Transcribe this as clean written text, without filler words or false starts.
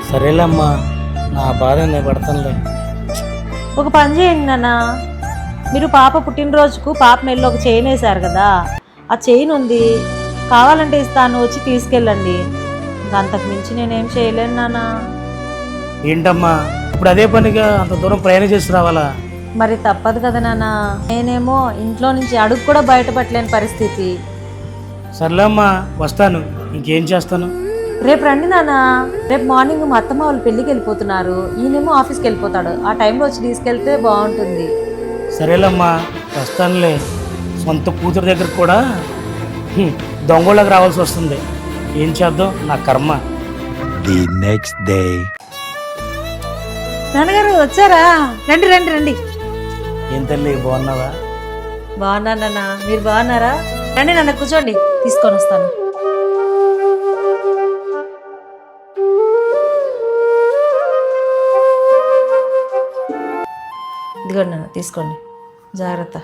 సరేలేమ్మా, నా బాధ నేను పడతానులే. ఒక పని చేయండి నాన్న, మీరు పాప పుట్టినరోజుకు పాప మెల్లో ఒక చైన్ వేశారు కదా, ఆ చైన్ ఉంది, కావాలంటే ఇస్తాను, వచ్చి తీసుకెళ్ళండి. ఇంకా అంతకు మించి నేనేం చేయలేను నాన్న. ఏంటమ్మా ఇప్పుడు అదే పనిగా అంత దూరం ప్రయాణం చేసి రావాలా? మరి తప్పదు కదా నాన్న, నేనేమో ఇంట్లో నుంచి అడుగు కూడా బయటపట్టలేని పరిస్థితి. సర్లేమ్మా, వస్తాను, ఇంకేం చేస్తాను. రేపు రండి నాన్న, రేపు మార్నింగ్ మా అత్తమ్మ వాళ్ళు పెళ్ళికి వెళ్ళిపోతున్నారు, ఈయనేమో ఆఫీస్కి వెళ్ళిపోతాడు, ఆ టైంలో వచ్చి తీసుకెళ్తే బాగుంటుంది. సరేలేమ్మా, వస్తానులే. సొంత కూతురు దగ్గర కూడా దొంగోళ్ళకి రావాల్సి వస్తుంది. ఏం చేద్దాం, నా కర్మ. The next day. నాన్నగారు వచ్చారా? రండి రండి రండి. ఏం తల్లి, బాగున్నావా? బాగున్నానన్నా, మీరు బాగున్నారా? రండి నాన్న, కూర్చోండి, తీసుకొని వస్తాను. ఇదిగోండి నాన్న, తీసుకోండి, జాగ్రత్త.